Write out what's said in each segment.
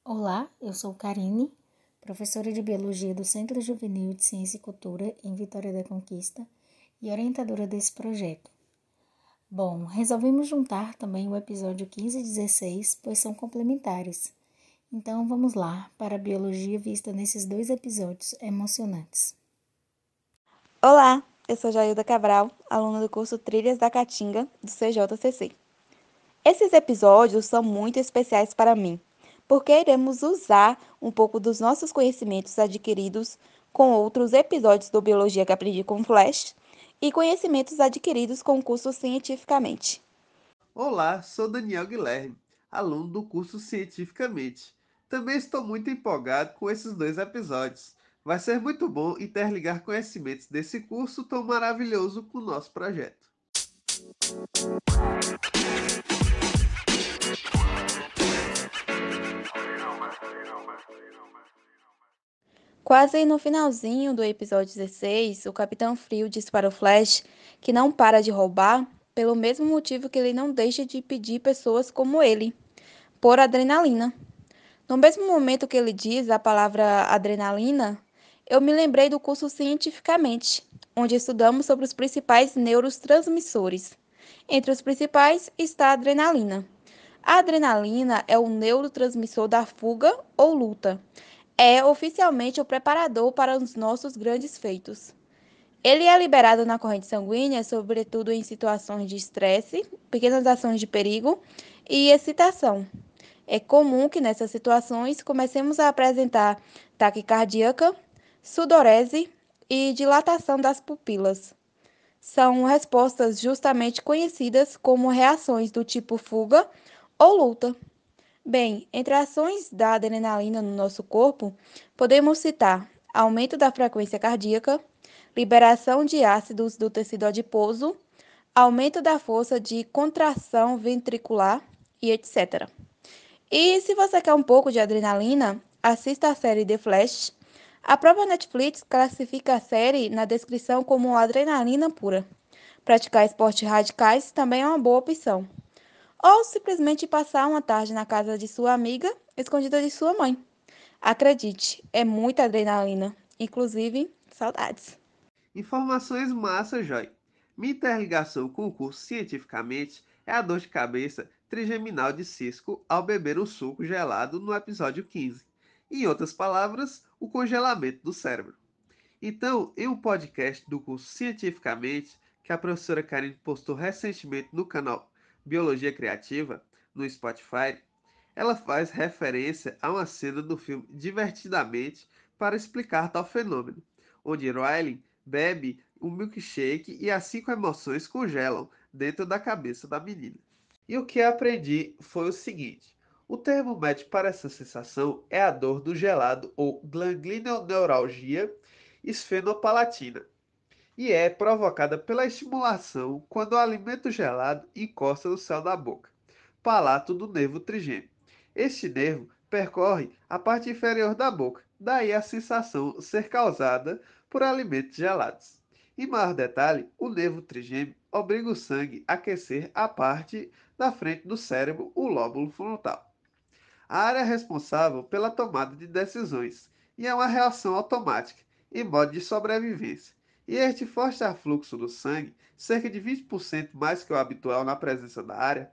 Olá, eu sou Karine, professora de Biologia do Centro Juvenil de Ciência e Cultura em Vitória da Conquista e orientadora desse projeto. Bom, resolvemos juntar também o episódio 15 e 16, pois são complementares. Então vamos lá para a biologia vista nesses dois episódios emocionantes. Olá, eu sou Jailda Cabral, aluna do curso Trilhas da Caatinga, do CJCC. Esses episódios são muito especiais para mim, porque iremos usar um pouco dos nossos conhecimentos adquiridos com outros episódios do Biologia que aprendi com Flash e conhecimentos adquiridos com o curso Cientificamente. Olá, sou Daniel Guilherme, aluno do curso Cientificamente. Também estou muito empolgado com esses dois episódios. Vai ser muito bom interligar conhecimentos desse curso tão maravilhoso com o nosso projeto. Quase no finalzinho do episódio 16, o Capitão Frio diz para o Flash que não para de roubar pelo mesmo motivo que ele não deixa de pedir pessoas como ele, por adrenalina. No mesmo momento que ele diz a palavra adrenalina, eu me lembrei do curso Cientificamente, onde estudamos sobre os principais neurotransmissores. Entre os principais está a adrenalina. A adrenalina é o neurotransmissor da fuga ou luta. É oficialmente o preparador para os nossos grandes feitos. Ele é liberado na corrente sanguínea, sobretudo em situações de estresse, pequenas ações de perigo e excitação. É comum que nessas situações comecemos a apresentar taquicardíaca, sudorese e dilatação das pupilas. São respostas justamente conhecidas como reações do tipo fuga ou luta. Bem, entre ações da adrenalina no nosso corpo, podemos citar aumento da frequência cardíaca, liberação de ácidos do tecido adiposo, aumento da força de contração ventricular e etc. E se você quer um pouco de adrenalina, assista a série The Flash. A própria Netflix classifica a série na descrição como adrenalina pura. Praticar esportes radicais também é uma boa opção. Ou simplesmente passar uma tarde na casa de sua amiga, escondida de sua mãe. Acredite, é muita adrenalina, inclusive saudades. Informações massa, Joy. Minha interligação com o curso Cientificamente é a dor de cabeça trigeminal de Cisco ao beber um suco gelado no episódio 15. Em outras palavras, o congelamento do cérebro. Então, em um podcast do curso Cientificamente, que a professora Karine postou recentemente no canal Biologia Criativa, no Spotify, ela faz referência a uma cena do filme Divertidamente para explicar tal fenômeno, onde Riley bebe um milkshake e as 5 emoções congelam dentro da cabeça da menina. E o que aprendi foi o seguinte: o termo médico para essa sensação é a dor do gelado ou ganglioneuralgia esfenopalatina, e é provocada pela estimulação quando o alimento gelado encosta no céu da boca, palato do nervo trigêmeo. Este nervo percorre a parte inferior da boca, daí a sensação ser causada por alimentos gelados. Em maior detalhe, o nervo trigêmeo obriga o sangue a aquecer a parte da frente do cérebro, o lóbulo frontal. A área responsável pela tomada de decisões e é uma reação automática, em modo de sobrevivência. E este forte afluxo do sangue, cerca de 20% mais que o habitual na presença da área,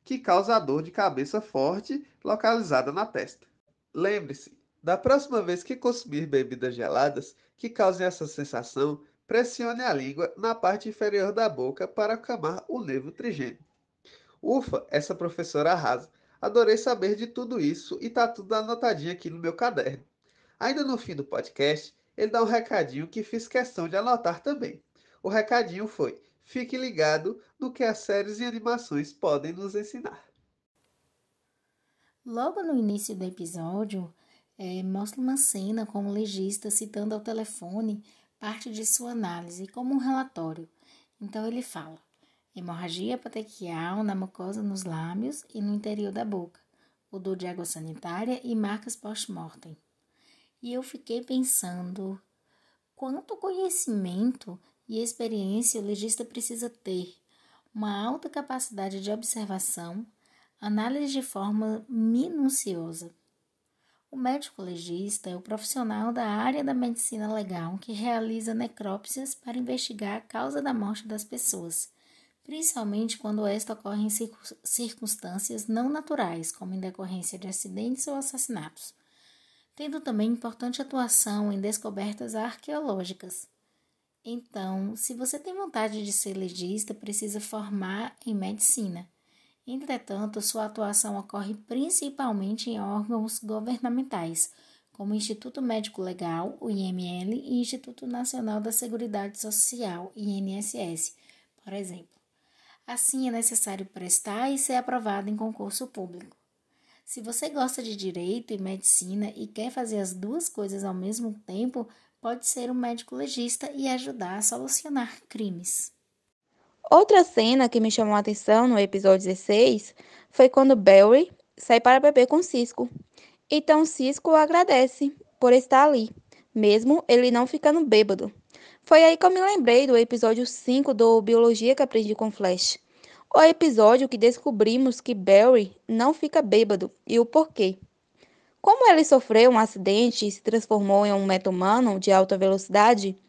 que causa a dor de cabeça forte localizada na testa. Lembre-se, da próxima vez que consumir bebidas geladas que causem essa sensação, pressione a língua na parte inferior da boca para acalmar o nervo trigêmeo. Ufa, essa professora arrasa. Adorei saber de tudo isso e tá tudo anotadinho aqui no meu caderno. Ainda no fim do podcast, ele dá um recadinho que fiz questão de anotar também. O recadinho foi: fique ligado no que as séries e animações podem nos ensinar. Logo no início do episódio, mostra uma cena com o legista citando ao telefone parte de sua análise como um relatório. Então ele fala: hemorragia petequial na mucosa nos lábios e no interior da boca, odor de água sanitária e marcas post-mortem. E eu fiquei pensando, Quanto conhecimento e experiência o legista precisa ter? Uma alta capacidade de observação, análise de forma minuciosa. O médico legista é o profissional da área da medicina legal que realiza necrópsias para investigar a causa da morte das pessoas, principalmente quando esta ocorre em circunstâncias não naturais, como em decorrência de acidentes ou assassinatos, tendo também importante atuação em descobertas arqueológicas. Então, se você tem vontade de ser legista, precisa formar em medicina. Entretanto, sua atuação ocorre principalmente em órgãos governamentais, como o Instituto Médico Legal, o IML, e Instituto Nacional da Seguridade Social, INSS, por exemplo. Assim, é necessário prestar e ser aprovado em concurso público. Se você gosta de direito e medicina e quer fazer as duas coisas ao mesmo tempo, pode ser um médico legista e ajudar a solucionar crimes. Outra cena que me chamou a atenção no episódio 16 foi quando Barry sai para beber com Cisco. Então Cisco o agradece por estar ali, mesmo ele não ficando bêbado. Foi aí que eu me lembrei do episódio 5 do Biologia que Aprendi com Flash. O episódio que descobrimos que Barry não fica bêbado e o porquê. Como ele sofreu um acidente e se transformou em um meta-humano de alta velocidade,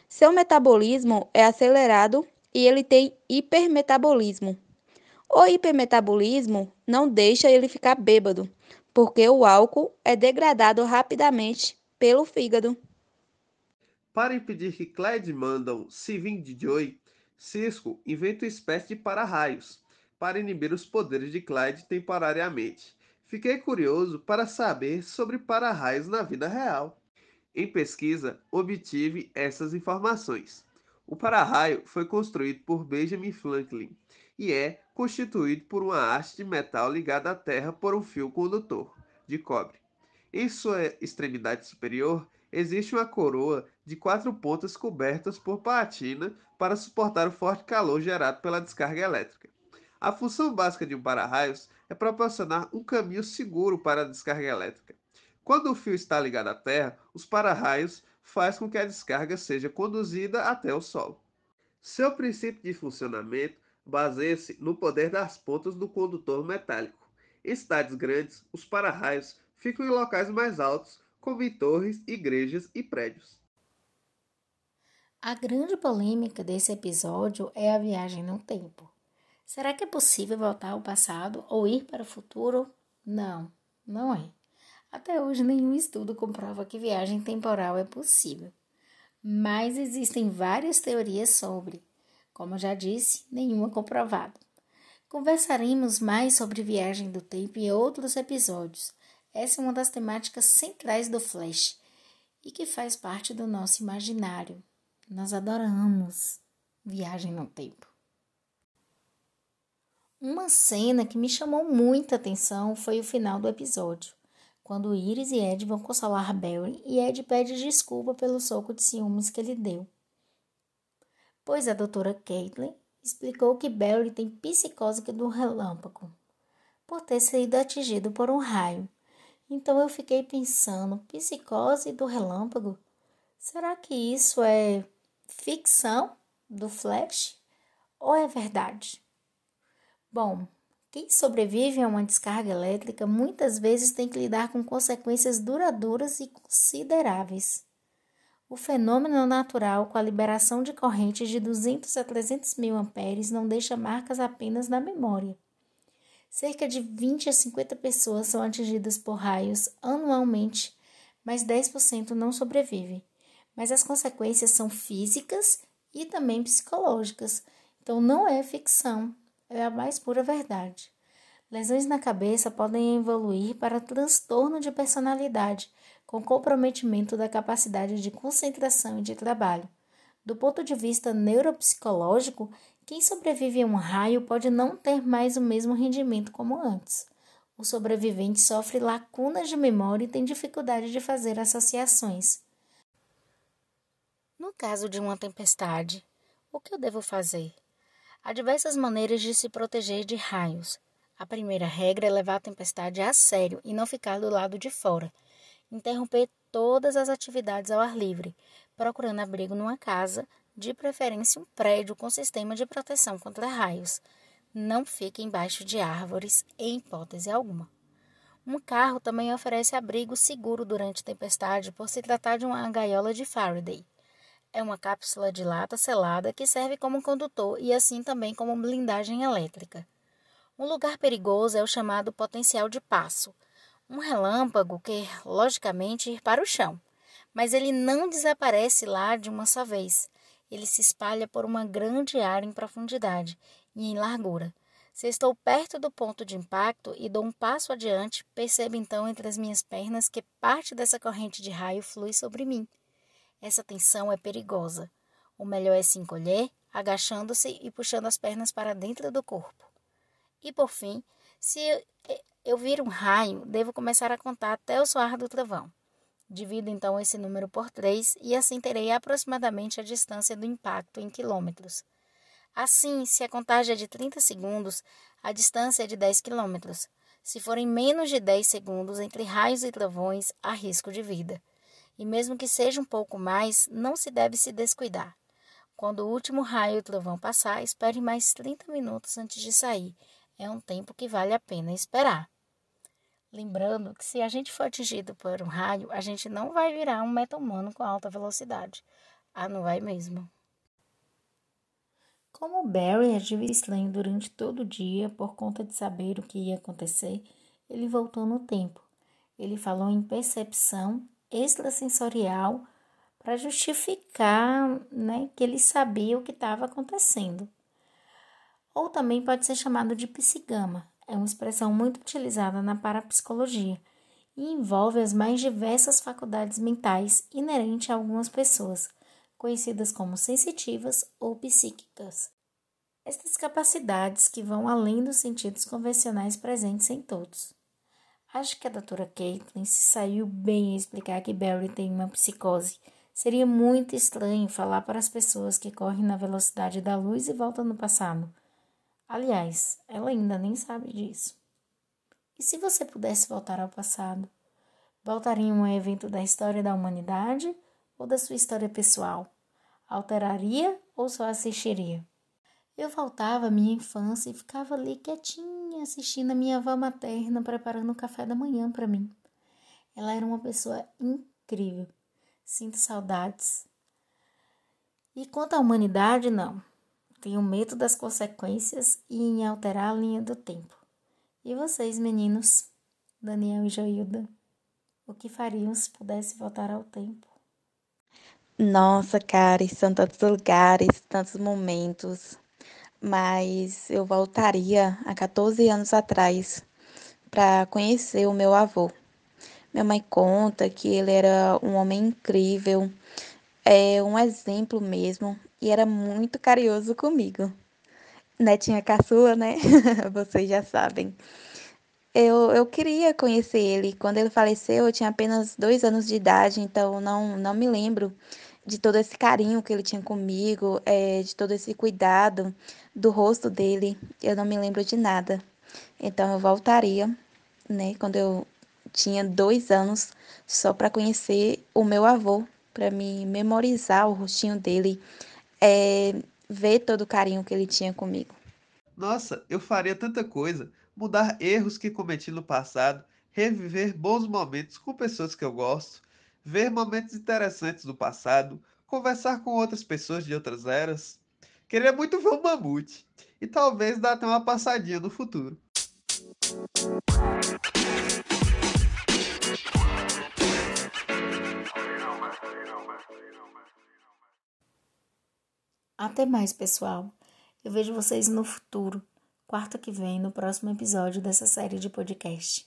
seu metabolismo é acelerado e ele tem hipermetabolismo. O hipermetabolismo não deixa ele ficar bêbado, porque o álcool é degradado rapidamente pelo fígado. Para impedir que Clyde Mandel se vingue de Joey, Cisco inventa uma espécie de para-raios para inibir os poderes de Clyde temporariamente. Fiquei curioso para saber sobre para-raios na vida real. Em pesquisa, obtive essas informações. O para-raio foi construído por Benjamin Franklin e é constituído por uma haste de metal ligada à Terra por um fio condutor de cobre. Em sua extremidade superior, existe uma coroa de 4 pontas cobertas por patina para suportar o forte calor gerado pela descarga elétrica. A função básica de um para-raios é proporcionar um caminho seguro para a descarga elétrica. Quando o fio está ligado à Terra, os para-raios faz com que a descarga seja conduzida até o solo. Seu princípio de funcionamento baseia-se no poder das pontas do condutor metálico. Em cidades grandes, os para-raios ficam em locais mais altos, como em torres, igrejas e prédios. A grande polêmica desse episódio é a viagem no tempo. Será que é possível voltar ao passado ou ir para o futuro? Não, não é. Até hoje nenhum estudo comprova que viagem temporal é possível. Mas existem várias teorias sobre. Como já disse, nenhuma comprovada. Conversaremos mais sobre viagem do tempo em outros episódios. Essa é uma das temáticas centrais do Flash e que faz parte do nosso imaginário. Nós adoramos viagem no tempo. Uma cena que me chamou muita atenção foi o final do episódio, quando Iris e Ed vão consolar Barry e Ed pede desculpa pelo soco de ciúmes que ele deu. Pois a doutora Caitlin explicou que Barry tem psicose do relâmpago, por ter sido atingido por um raio. Então eu fiquei pensando, psicose do relâmpago? Será que isso é ficção do Flash ou é verdade? Bom, quem sobrevive a uma descarga elétrica muitas vezes tem que lidar com consequências duradouras e consideráveis. O fenômeno natural com a liberação de correntes de 200 a 300 mil amperes não deixa marcas apenas na memória. Cerca de 20 a 50 pessoas são atingidas por raios anualmente, mas 10% não sobrevivem. Mas as consequências são físicas e também psicológicas, então não é ficção, é a mais pura verdade. Lesões na cabeça podem evoluir para transtorno de personalidade, com comprometimento da capacidade de concentração e de trabalho. Do ponto de vista neuropsicológico, quem sobrevive a um raio pode não ter mais o mesmo rendimento como antes. O sobrevivente sofre lacunas de memória e tem dificuldade de fazer associações. No caso de uma tempestade, o que eu devo fazer? Há diversas maneiras de se proteger de raios. A primeira regra é levar a tempestade a sério e não ficar do lado de fora. Interromper todas as atividades ao ar livre, procurando abrigo numa casa, de preferência um prédio com sistema de proteção contra raios. Não fique embaixo de árvores, em hipótese alguma. Um carro também oferece abrigo seguro durante tempestade por se tratar de uma gaiola de Faraday. É uma cápsula de lata selada que serve como condutor e assim também como blindagem elétrica. Um lugar perigoso é o chamado potencial de passo. Um relâmpago quer, logicamente, ir para o chão, mas ele não desaparece lá de uma só vez. Ele se espalha por uma grande área em profundidade e em largura. Se estou perto do ponto de impacto e dou um passo adiante, percebo então entre as minhas pernas que parte dessa corrente de raio flui sobre mim. Essa tensão é perigosa. O melhor é se encolher, agachando-se e puxando as pernas para dentro do corpo. E por fim, se eu vir um raio, devo começar a contar até o soar do trovão. Divido então esse número por 3 e assim terei aproximadamente a distância do impacto em quilômetros. Assim, se a contagem é de 30 segundos, a distância é de 10 quilômetros. Se forem menos de 10 segundos entre raios e trovões, há risco de vida. E mesmo que seja um pouco mais, não se deve se descuidar. Quando o último raio e trovão passar, espere mais 30 minutos antes de sair. É um tempo que vale a pena esperar. Lembrando que se a gente for atingido por um raio, a gente não vai virar um meta-humano com alta velocidade. Não vai mesmo. Como Barry agiu estranho durante todo o dia por conta de saber o que ia acontecer, ele voltou no tempo. Ele falou em percepção extrasensorial para justificar, que ele sabia o que estava acontecendo. Ou também pode ser chamado de psigama. É uma expressão muito utilizada na parapsicologia e envolve as mais diversas faculdades mentais inerentes a algumas pessoas, conhecidas como sensitivas ou psíquicas. Estas capacidades que vão além dos sentidos convencionais presentes em todos. Acho que a doutora Caitlin se saiu bem em explicar que Barry tem uma psicose. Seria muito estranho falar para as pessoas que correm na velocidade da luz e voltam no passado. Aliás, ela ainda nem sabe disso. E se você pudesse voltar ao passado? Voltaria em um evento da história da humanidade ou da sua história pessoal? Alteraria ou só assistiria? Eu voltava à minha infância e ficava ali quietinha assistindo a minha avó materna preparando o café da manhã para mim. Ela era uma pessoa incrível. Sinto saudades. E quanto à humanidade, não. Tenho medo das consequências e em alterar a linha do tempo. E vocês, meninos, Daniel e Joilda, o que fariam se pudesse voltar ao tempo? Nossa, cara, são tantos lugares, tantos momentos, mas eu voltaria a 14 anos atrás para conhecer o meu avô. Minha mãe conta que ele era um homem incrível, um exemplo mesmo, e era muito carinhoso comigo. Netinha caçula, né? Vocês já sabem. Eu queria conhecer ele. Quando ele faleceu, eu tinha apenas 2 anos de idade, então não me lembro de todo esse carinho que ele tinha comigo, de todo esse cuidado do rosto dele. Eu não me lembro de nada. Então eu voltaria, né, quando eu tinha 2 anos, só para conhecer o meu avô, para me memorizar o rostinho dele, ver todo o carinho que ele tinha comigo. Nossa, eu faria tanta coisa, mudar erros que cometi no passado, reviver bons momentos com pessoas que eu gosto, ver momentos interessantes do passado, conversar com outras pessoas de outras eras. Queria muito ver um mamute e talvez dar até uma passadinha no futuro. Até mais, pessoal. Eu vejo vocês no futuro, quarta que vem, no próximo episódio dessa série de podcast.